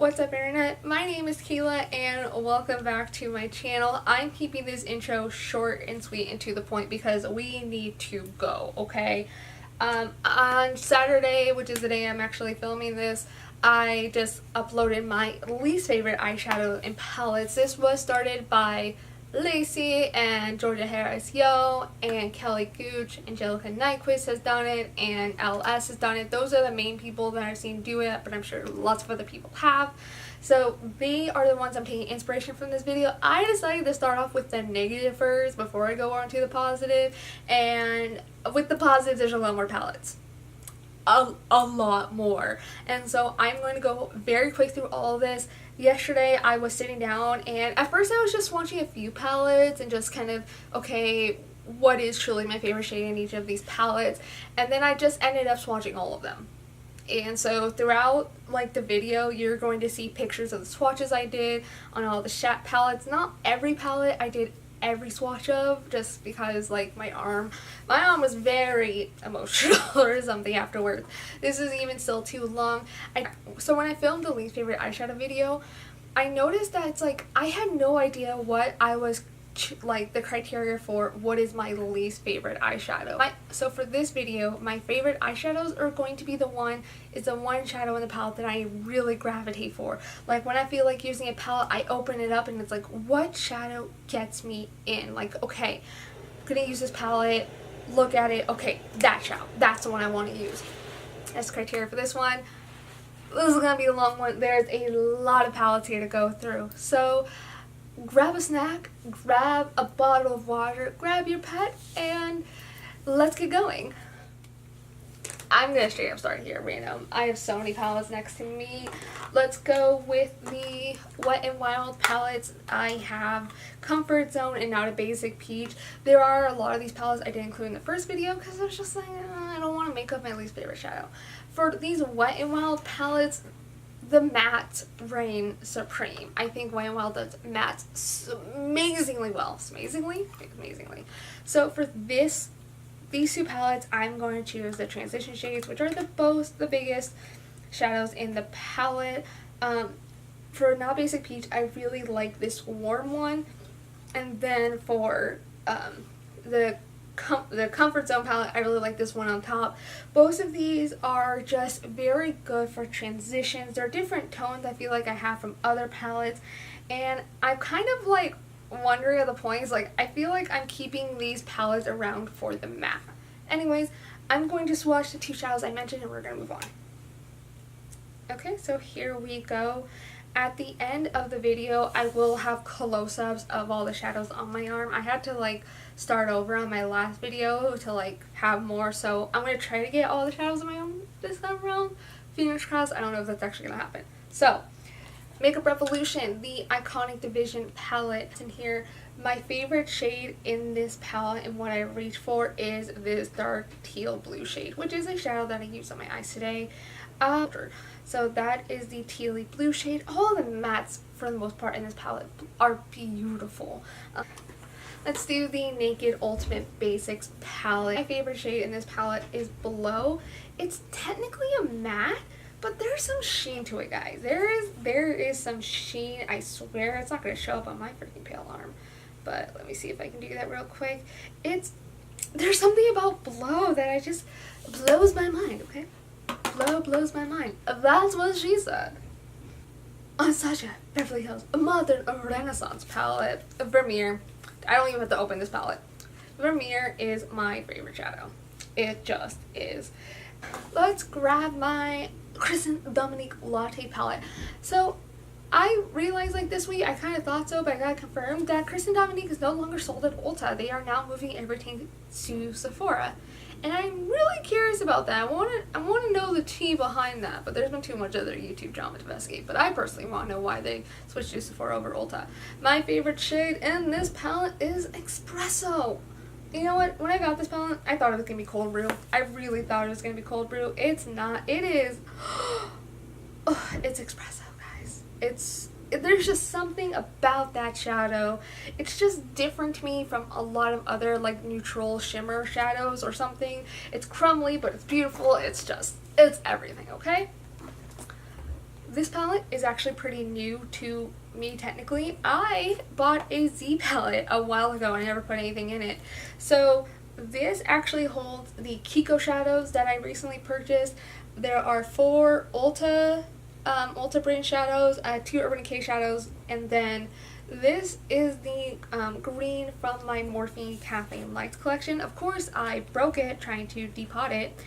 What's up, internet? My name is Kayla and welcome back to my channel. I'm keeping this intro short and sweet and to the point because we need to go, okay? On Saturday, which is the day I'm actually filming this, I just uploaded my least favorite eyeshadow and palettes. This was started by Lacie and Georgia Harris Yo and Kelly Gooch. Angelica Nyquist has done it and Elle S has done it. Those are the main people that I've seen do it, but I'm sure lots of other people have. So they are the ones I'm taking inspiration from this video. I decided to start off with the negative first before I go on to the positive, and with the positive there's a lot more palettes. A lot more, and so I'm going to go very quick through all of this. Yesterday I was sitting down and at first I was just watching a few palettes and just kind of, okay, what is truly my favorite shade in each of these palettes, and then I just ended up swatching all of them. And so throughout like the video you're going to see pictures of the swatches I did on all the palettes. Not every palette I did every swatch of, just because like my arm was very emotional or something afterwards. This is even still too long. So when I filmed the least favorite eyeshadow video, I noticed that it's like I had no idea what I was like the criteria for what is my least favorite eyeshadow. So for this video, my favorite eyeshadows are going to be the one shadow in the palette that I really gravitate for. Like when I feel like using a palette, I open it up and it's like, what shadow gets me in? Like, okay, I'm gonna use this palette, look at it, okay, that shadow, that's the one I want to use. That's the criteria for this one. This is gonna be a long one. There's a lot of palettes here to go through. So grab a snack, grab a bottle of water, grab your pet, and let's get going. I'm gonna straight up start here random. I have so many palettes next to me. Let's go with the Wet n Wild palettes. I have Comfort Zone and Not a Basic Peach. There are a lot of these palettes I didn't include in the first video because I was just like, I don't want to make up my least favorite shadow. For these Wet n Wild palettes, the matte reign supreme. I think Wet n Wild does matte amazingly well. Amazingly. So for these two palettes, I'm going to choose the transition shades, which are the biggest shadows in the palette. For Not Basic Peach, I really like this warm one, and then for the Comfort Zone palette, I really like this one on top. Both of these are just very good for transitions. They're different tones I feel like I have from other palettes, and I'm kind of like wondering at the points, like I feel like I'm keeping these palettes around for the matte. Anyways, I'm going to swatch the two shadows I mentioned and we're going to move on. Okay, so here we go. At the end of the video, I will have close-ups of all the shadows on my arm. I had to like start over on my last video to like have more, so I'm going to try to get all the shadows on my arm this time around. Fingers crossed. I don't know if that's actually going to happen. So, Makeup Revolution, the Iconic Division palette. In here, my favorite shade in this palette and what I reach for is this dark teal blue shade, which is a shadow that I used on my eyes today. So that is the tealy blue shade. All the mattes, for the most part, in this palette are beautiful. Let's do the Naked Ultimate Basics palette. My favorite shade in this palette is Below. It's technically a matte, but there's some sheen to it, guys. There is some sheen. I swear it's not going to show up on my freaking pale arm. But let me see if I can do that real quick. There's something about Below that just blows my mind, okay? Blows my mind. That's what she said. Anastasia Beverly Hills, a modern Renaissance palette. Vermeer. I don't even have to open this palette. Vermeer is my favorite shadow. It just is. Let's grab my Kristen Dominique Latte palette. So I realized like this week, I kind of thought so, but I got confirmed that Kristen Dominique is no longer sold at Ulta. They are now moving everything to Sephora. And I'm really curious about that. I want to know the tea behind that, but there's been too much other YouTube drama to investigate. But I personally want to know why they switched to Sephora over Ulta. My favorite shade in this palette is Espresso. You know what? When I got this palette, I thought it was going to be cold brew. I really thought it was going to be cold brew. It's not. It is. Oh, it's Espresso, guys. There's just something about that shadow. It's just different to me from a lot of other like neutral shimmer shadows or something. It's crumbly, but it's beautiful. It's everything, okay? this palette is actually pretty new to me technically. I bought a Z palette a while ago and I never put anything in it. So this actually holds the Kiko shadows that I recently purchased. There are 4 Ulta brand shadows, 2 Urban Decay shadows, and then this is the green from my Morphe Caffeine Lights collection. Of course, I broke it trying to depot it,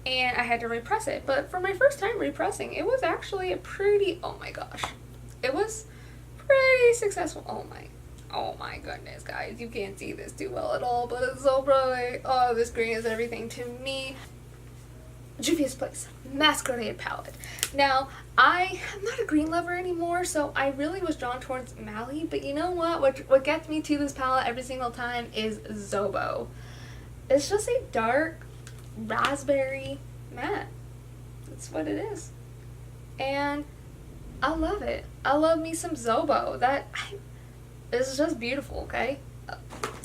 and I had to repress it. But for my first time repressing, it was actually a pretty, oh my gosh, it was pretty successful. Oh my goodness, guys, you can't see this too well at all, but it's so pretty. Oh, this green is everything to me. Juvia's Place Masquerade palette. Now, I am not a green lover anymore, so I really was drawn towards Mally, but you know what gets me to this palette every single time is Zobo. It's just a dark raspberry matte. That's what it is. And I love it. I love me some Zobo. This is just beautiful, okay?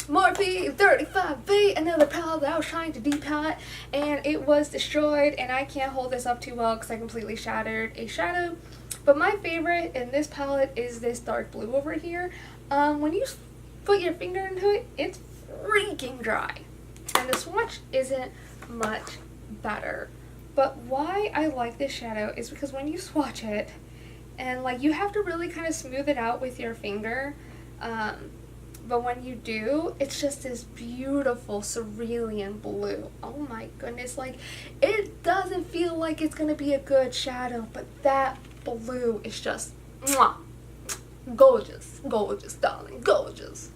Morphe 35V, another palette that I was trying to depot, and it was destroyed, and I can't hold this up too well because I completely shattered a shadow. But my favorite in this palette is this dark blue over here. When you put your finger into it, it's freaking dry. And the swatch isn't much better. But why I like this shadow is because when you swatch it, and like you have to really kind of smooth it out with your finger, but when you do, it's just this beautiful cerulean blue. Oh my goodness, like it doesn't feel like it's gonna be a good shadow, but that blue is just mwah, gorgeous, gorgeous, darling, gorgeous.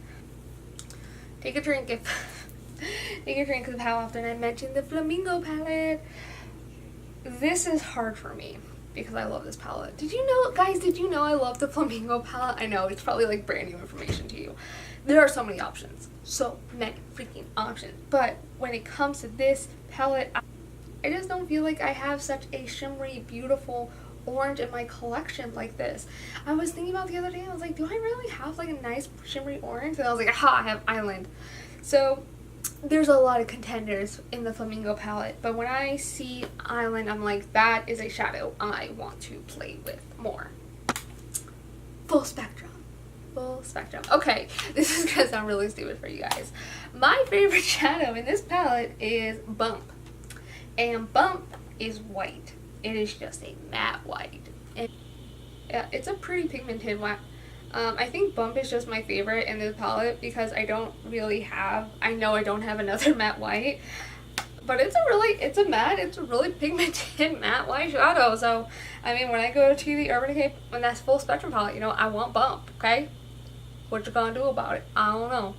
Take a drink of how often I mentioned the Flamingo palette. This is hard for me because I love this palette. Did you know, guys, did you know I love the Flamingo palette? I know, it's probably like brand new information to you. There are so many options. So many freaking options. But when it comes to this palette, I just don't feel like I have such a shimmery, beautiful orange in my collection like this. I was thinking about the other day, I was like, do I really have like a nice shimmery orange? And I was like, aha, I have Island. So there's a lot of contenders in the Flamingo palette, but when I see Island, I'm like, that is a shadow I want to play with more. Full spectrum. Full spectrum. Okay, this is gonna sound really stupid for you guys. My favorite shadow in this palette is Bump. And Bump is white. It is just a matte white. And yeah, it's a pretty pigmented white. I think Bump is just my favorite in this palette because I don't really have, I know I don't have another matte white, but it's a really pigmented matte white shadow. So, I mean, when I go to the Urban Decay, when that's full spectrum palette, you know, I want Bump, okay? What you gonna do about it? I don't know.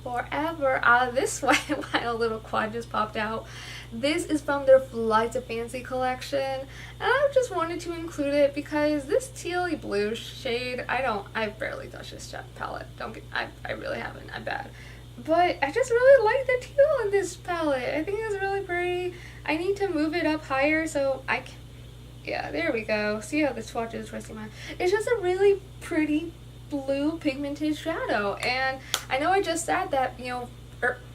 Forever out of this way, why a little quad just popped out. This is from their Flights of Fancy collection, and I just wanted to include it because this tealy blue shade, I've barely touched this palette. I really haven't, I'm bad. But I just really like the teal in this palette. I think it's really pretty. I need to move it up higher so I can, yeah, there we go. See how the swatch is twisting my, it's just a really pretty blue pigmented shadow. And I know I just said that, you know,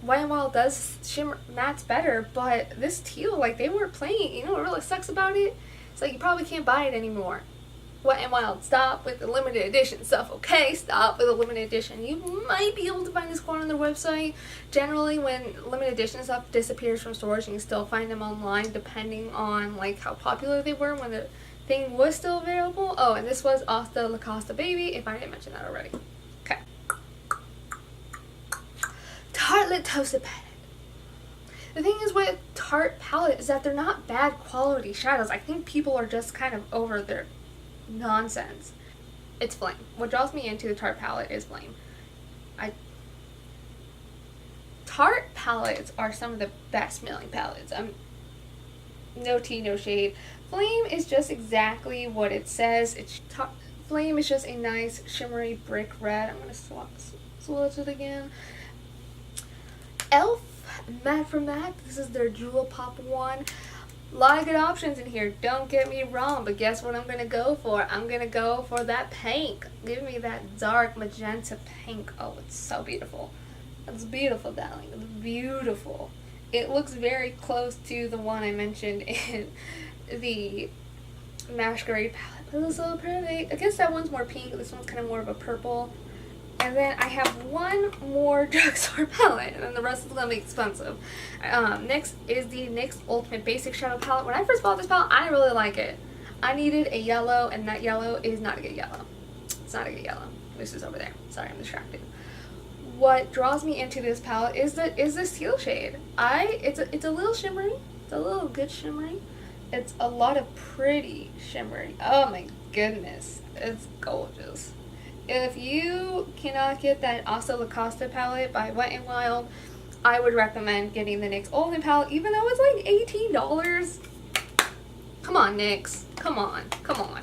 Wet n Wild does shimmer mattes better, but this teal, like, they weren't playing. You know what really sucks about it? It's like you probably can't buy it anymore. Wet n Wild, stop with the limited edition stuff, okay? Stop with the limited edition. You might be able to find this quote on their website. Generally, when limited edition stuff disappears from stores, you can still find them online depending on, like, how popular they were when the thing was still available. Oh, and this was off the Lacoste Baby, if I didn't mention that already. Okay. Tartelette Toasted Palette. The thing is with Tarte palette is that they're not bad quality shadows. I think people are just kind of over their nonsense. It's Flame. What draws me into the Tarte palette is Flame. Tarte palettes are some of the best smelling palettes. No tea, no shade. Flame is just exactly what it says. Flame is just a nice shimmery brick red. I'm gonna swatch it again. Elle Matte for Matte. This is their Jewel Pop one. A lot of good options in here, don't get me wrong, but guess what I'm gonna go for? I'm gonna go for that pink. Give me that dark magenta pink. Oh, it's so beautiful. It's beautiful, darling. It's beautiful. It looks very close to the one I mentioned in the Masquerade palette, It was so pretty. I guess that one's more pink. This one's kind of more of a purple. And then I have one more drugstore palette, and then the rest is going to be expensive. Next is the NYX Ultimate Basic Shadow Palette. When I first bought this palette, I really like it. I needed a yellow, and that yellow is not a good yellow. It's not a good yellow. This is over there. Sorry, I'm distracted. What draws me into this palette is the teal shade. It's a little shimmery. It's a little good shimmery. It's a lot of pretty shimmery. Oh my goodness, it's gorgeous. If you cannot get that Asa Lacosta palette by Wet n Wild, I would recommend getting the NYX Ultimate palette, even though it's like $18. Come on, NYX. Come on. Come on.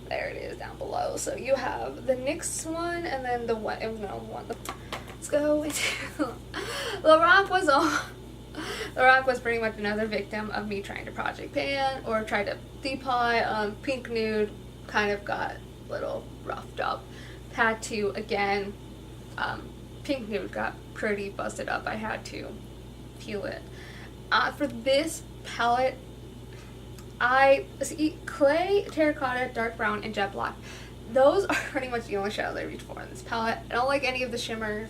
There it is down below. So you have the NYX one and then the Wet n Wild one. Let's go into Lorac was all. Lorac was pretty much another victim of me trying to project pan or try to depie. Pink Nude kind of got a little roughed up. Had to, again, Pink Nude got pretty busted up. I had to peel it. For this palette, I see Clay, Terracotta, Dark Brown, and Jet Black. Those are pretty much the only shadows I reach for in this palette. I don't like any of the shimmers.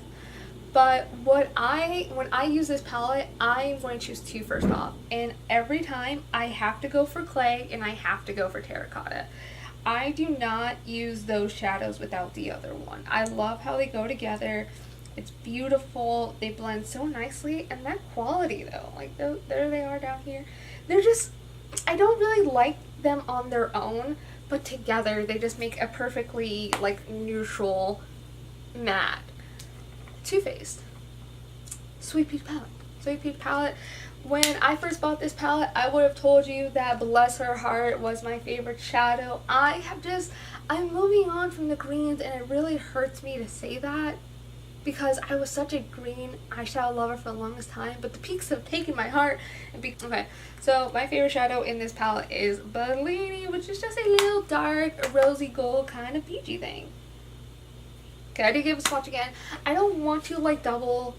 But when I use this palette, I'm going to choose two first off. And every time I have to go for Clay and I have to go for Terracotta. I do not use those shadows without the other one. I love how they go together. It's beautiful. They blend so nicely. And that quality though, like there they are down here. They're just, I don't really like them on their own, but together they just make a perfectly like neutral matte. Too Faced Sweet Peach palette. Sweet Peach palette. When I first bought this palette, I would have told you that Bless Her Heart was my favorite shadow. I'm moving on from the greens, and it really hurts me to say that because I was such a green eyeshadow lover for the longest time, but the peaks have taken my heart. Okay, so my favorite shadow in this palette is Bellini, which is just a little dark, rosy gold kind of peachy thing. Okay, I did give it a swatch again. I don't want to like double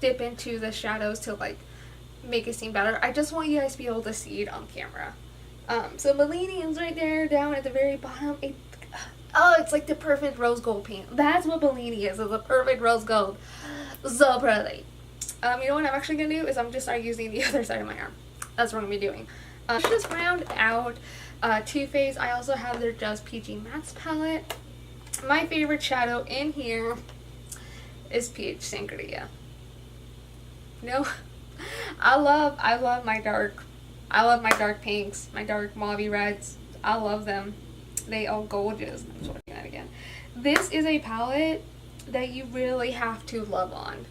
dip into the shadows to like make it seem better. I just want you guys to be able to see it on camera. So Bellini is right there down at the very bottom. It's like the perfect rose gold pink. That's what Bellini is. It's a perfect rose gold. So pretty. You know what I'm actually gonna do is I'm just start using the other side of my arm. That's what I'm gonna be doing. Just round out Too Faced. I also have their Just Peachy Mattes palette. My favorite shadow in here is Peach Sangria. No, I love my dark pinks, my dark mauvey reds. I love them. They are gorgeous. I'm sorting that again. This is a palette that you really have to love on.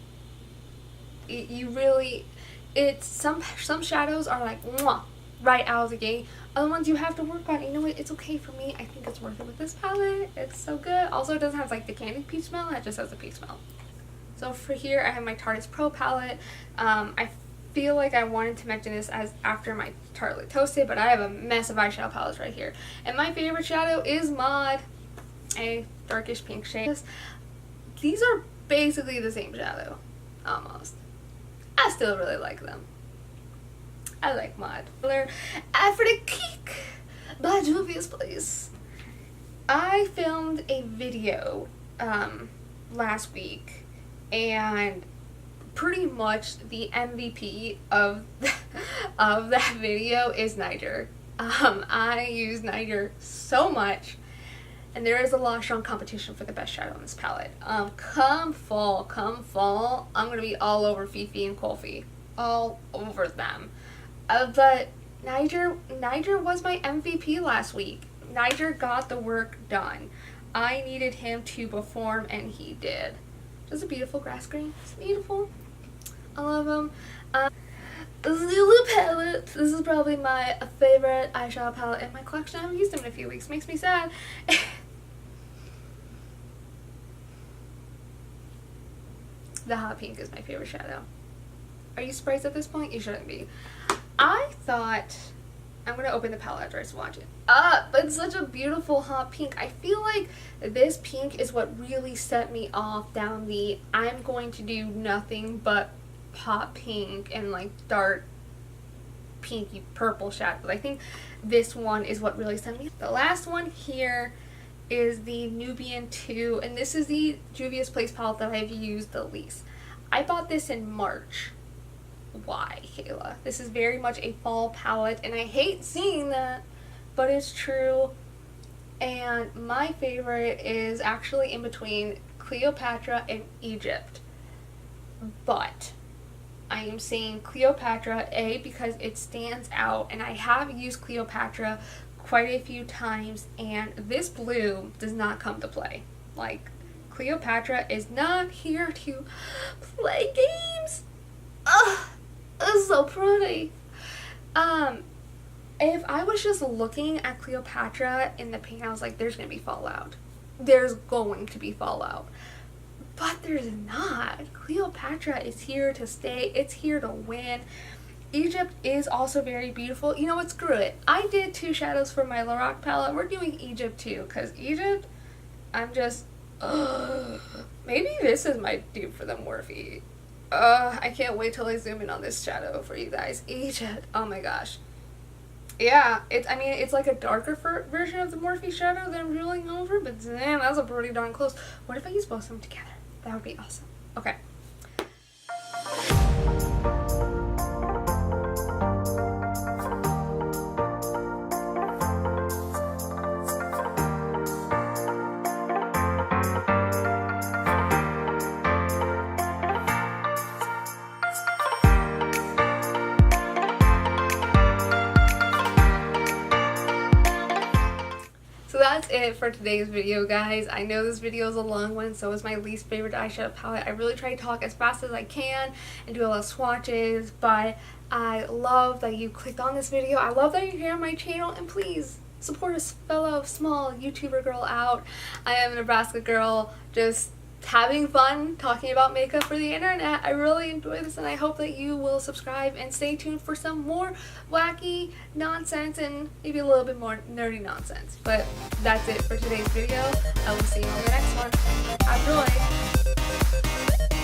It's some shadows are like mwah, right out of the gate. Other ones you have to work on. You know what? It's okay for me. I think it's worth it with this palette. It's so good. Also, it doesn't have like the candy peach smell. It just has the peach smell. So for here, I have my Tarte Pro palette. I feel like I wanted to mention this as after my Tarte Toasted, but I have a mess of eyeshadow palettes right here. And my favorite shadow is Mod, a darkish pink shade. These are basically the same shadow, almost. I still really like them. I like Mod. Afrique by Juvia's Place. I filmed a video last week, and pretty much the MVP of that video is Niger. I use Niger so much, and there is a lot of strong competition for the best shadow in this palette. Come fall, I'm gonna be all over Fifi and Kofi, all over them. But Niger was my MVP last week. Niger got the work done. I needed him to perform, and he did. Just a beautiful grass green. It's beautiful. I love him. Zulu palette. This is probably my favorite eyeshadow palette in my collection. I haven't used them in a few weeks. Makes me sad. The hot pink is my favorite shadow. Are you surprised at this point? You shouldn't be. I thought, I'm going to open the palette after I swatch it. But it's such a beautiful hot pink. I feel like this pink is what really set me off down the I'm going to do nothing but hot pink and like dark pinky purple shadows. I think this one is what really sent me. The last one here is the Nubian 2, and this is the Juvia's Place palette that I've used the least. I bought this in March. Why, Kayla? This is very much a fall palette, and I hate seeing that, but it's true. And my favorite is actually in between Cleopatra and Egypt. But I am saying Cleopatra, A, because it stands out, and I have used Cleopatra quite a few times, and this blue does not come to play. Like, Cleopatra is not here to play games. Ugh, it's so pretty. If I was just looking at Cleopatra in the paint, I was like, there's gonna be fallout. There's going to be fallout. But there's not. Cleopatra is here to stay. It's here to win. Egypt is also very beautiful. You know what? Screw it. I did 2 shadows for my Lorac palette. We're doing Egypt too, because Egypt, I'm just, maybe this is my dupe for the Morphe. I can't wait till I zoom in on this shadow for you guys. Egypt. Oh my gosh. Yeah, it's like a darker version of the Morphe shadow that I'm really known for, but damn, that's a pretty darn close. What if I use both of them together? That would be awesome. Okay. That's it for today's video, guys. I know this video is a long one, so is my least favorite eyeshadow palette. I really try to talk as fast as I can and do a lot of swatches, but I love that you clicked on this video. I love that you're here on my channel, and please support a fellow small YouTuber girl out. I am a Nebraska girl, just having fun talking about makeup for the internet. I really enjoy this, and I hope that you will subscribe and stay tuned for some more wacky nonsense and maybe a little bit more nerdy nonsense. But that's it for today's video. I will see you on the next one. Enjoy!